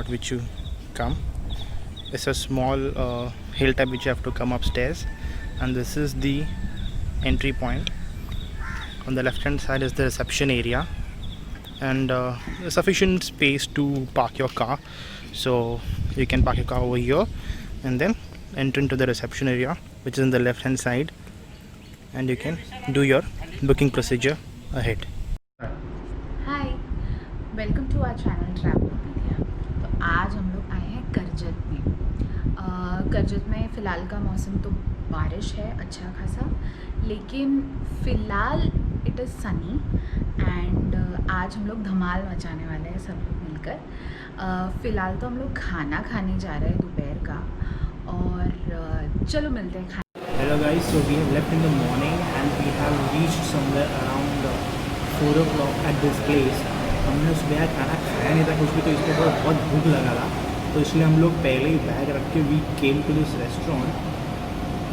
resort which you come. It's a small hill type which you have to come upstairs, and this is the entry point. On the left hand side is the reception area, and sufficient space to park your car, so you can park your car over here and then enter into the reception area, which is on the left hand side, and you can do your booking procedure ahead. Hi, welcome to our channel Travelopedia. तो आज हम लोग आए हैं करजत में। करजत में फ़िलहाल का मौसम तो बारिश है अच्छा खासा, लेकिन फ़िलहाल इट इज़ सनी एंड आज हम लोग धमाल मचाने वाले हैं सब लोग मिलकर। फ़िलहाल तो हम लोग खाना खाने जा रहे हैं दोपहर का, और चलो मिलते हैं। Hello guys, so we have left in the morning and we have reached somewhere around 4 o'clock at this place. हमने सुबह खाना खाया नहीं था कुछ भी, तो इसके ऊपर बहुत भूख लगा था, तो इसलिए हम लोग पहले ही बैग रख के we came to this restaurant.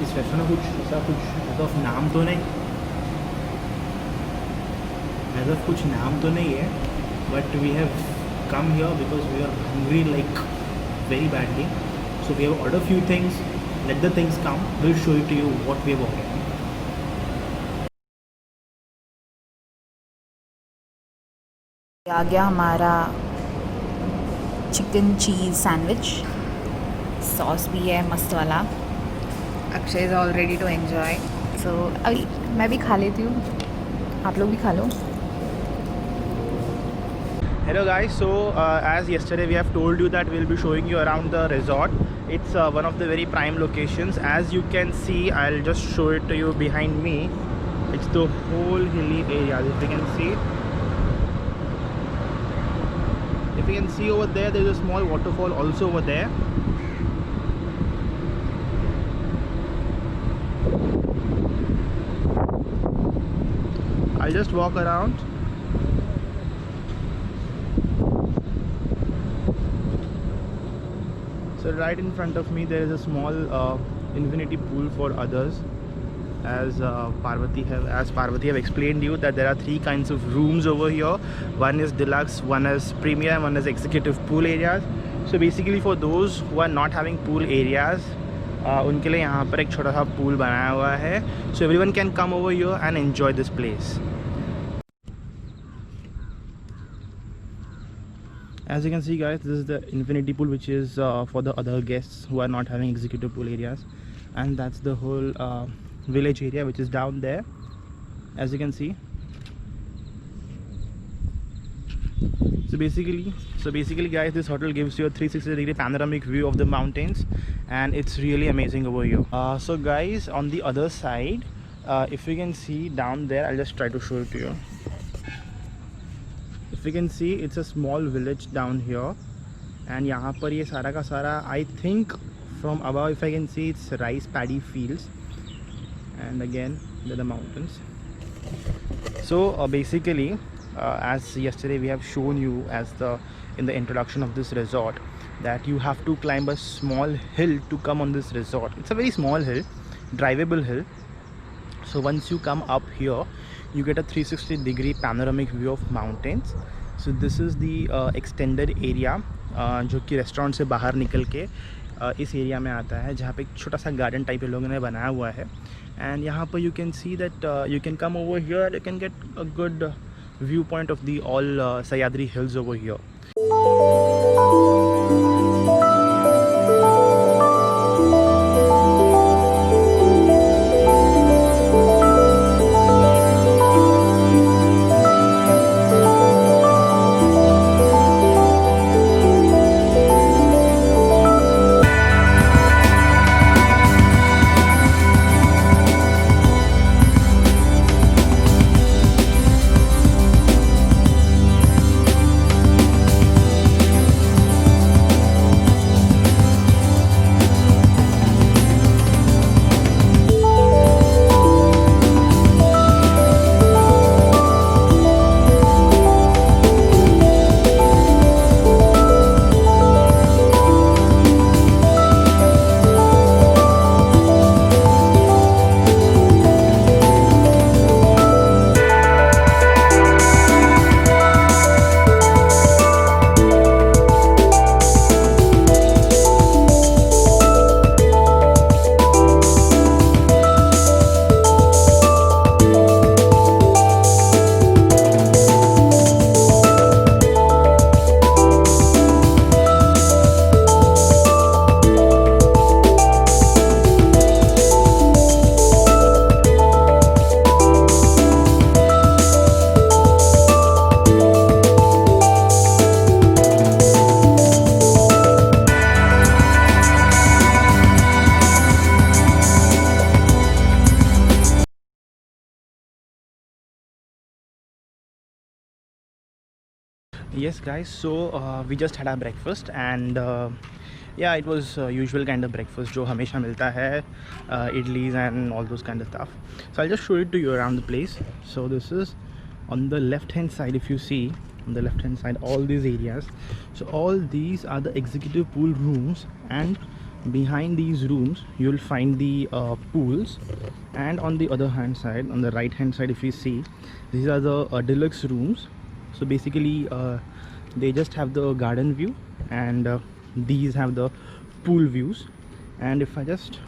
इस रेस्टोरेंट में ऐसा कुछ नाम तो नहीं, ऐसा कुछ नाम तो नहीं है, but we have come here because we are hungry like very badly, so we have order few things. Let the things come. We'll show it to you what we have ordered. आ गया हमारा chicken चीज़ sandwich, sauce भी है मस्त वाला। Akshay is all ready to enjoy, so अभी मैं भी खा लेती हूँ, आप लोग भी खा लो। Hello guys, so as yesterday we have told you that we'll be showing you around the resort. It's one of the very prime locations. As you can see, I'll just show it to you behind me. It's the whole hilly area. If you can see, over there, there's a small waterfall also over there. I'll just walk around. So right in front of me there is a small infinity pool for others. As Parvati have explained you that there are 3 kinds of rooms over here. One is deluxe, one is premium, one is executive pool areas. So basically for those who are not having pool areas, उनके लिए यहाँ पर एक छोटा सा pool बनाया हुआ है. So everyone can come over here and enjoy this place. As you can see guys, this is the infinity pool, which is for the other guests who are not having executive pool areas, and that's the whole village area which is down there, as you can see. So basically guys, this hotel gives you a 360-degree panoramic view of the mountains, and it's really amazing over here. So guys, on the other side, if you can see down there, I'll just try to show it to you. If you can see, it's a small village down here, and यहाँ पर ये सारा का सारा, I think from above if I can see, it's rice paddy fields, and again there are the mountains. So basically, as yesterday we have shown you in the introduction of this resort, that you have to climb a small hill to come on this resort. It's a very small hill, drivable hill. So once you come up here, you get a 360-degree panoramic view of mountains. So this is the extended area जो कि restaurant से बाहर निकल के इस area में आता है, जहाँ पे एक छोटा सा गार्डन टाइप लोगों ने बनाया हुआ है, एंड यहाँ पर you can see that you can come over here, you can get a good view point of the all Sahyadri hills over here. Yes guys, so we just had our breakfast and yeah, it was usual kind of breakfast जो हमेशा मिलता है, idlis and all those kind of stuff. So I'll just show it to you around the place. So this is on the left hand side. If you see on the left hand side, all these areas, so all these are the executive pool rooms, and behind these rooms you'll find the pools. And on the other hand side, on the right hand side, if you see, these are the deluxe rooms. So basically they just have the garden view, and these have the pool views. And if I just,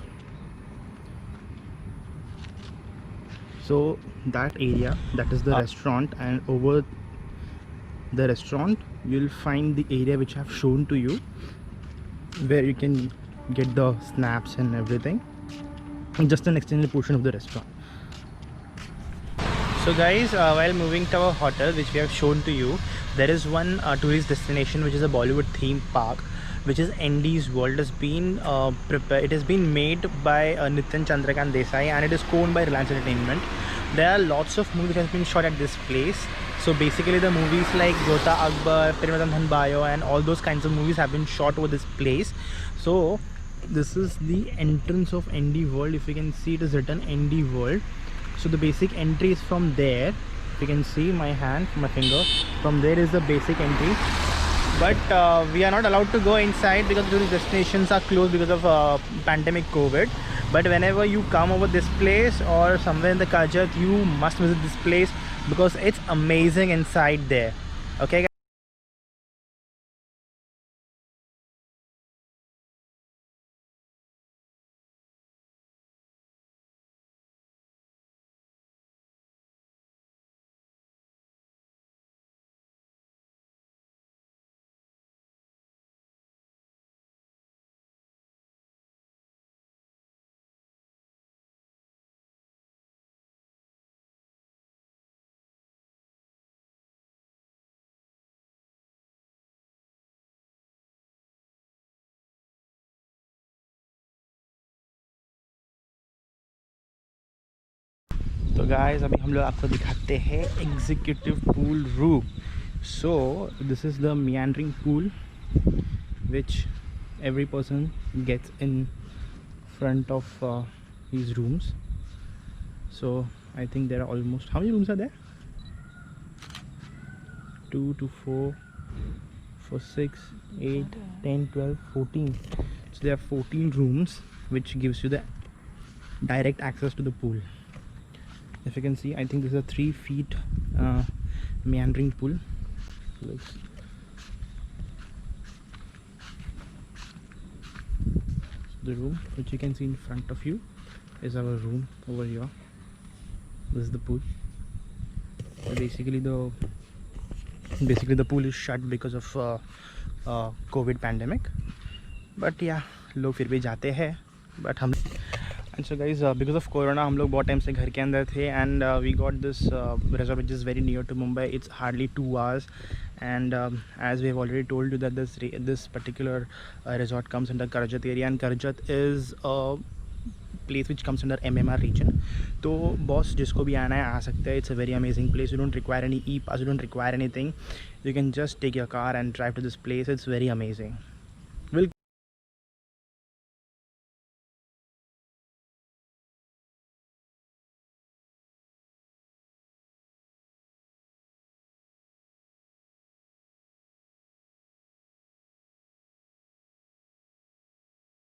so that area, that is the restaurant, and over the restaurant you'll find the area which I've shown to you, where you can get the snaps and everything, just an extended portion of the restaurant. So guys, while moving to our hotel which we have shown to you, there is one tourist destination which is a Bollywood theme park, which is Andy's World. It has been prepared, it has been made by Nitin Chandrakant Desai, and it is co-owned by Reliance Entertainment. There are lots of movies which has been shot at this place. So basically the movies like Gota Akbar, Perimatam Dhan Bayo and all those kinds of movies have been shot over this place. So this is the entrance of Andy World. If you can see, it is written Andy World. So the basic entry is from there. If you can see my hand, my finger, from there is the basic entry. But we are not allowed to go inside because tourist destinations are closed because of pandemic COVID. But whenever you come over this place or somewhere in the Karjat, you must visit this place because it's amazing inside there. Okay. तो guys अभी हम लोग आपको दिखाते हैं executive pool room. So this is the meandering pool which every person gets in front of these rooms. So I think there are almost, how many rooms are there? 2 to 4 for 6 8 10 12 14. So there are 14 rooms which gives you the direct access to the pool. If you can see, I think this is a 3 feet meandering pool. Looks, the room which you can see in front of you is our room over here. This is the pool. So basically the pool is shut because of COVID pandemic. But yeah, लोग फिर भी जाते हैं. But हम, and so guys, because of corona हम लोग बहुत time से घर के अंदर थे, and we got this resort which is very near to Mumbai. It's hardly 2 hours, and as we have already told you that this particular resort comes under Karjat area, and Karjat is a place which comes under MMR region. तो boss जिसको भी आना है आ सकते हैं. It's a very amazing place. You don't require any e-pass, you don't require anything. You can just take your car and drive to this place. It's very amazing.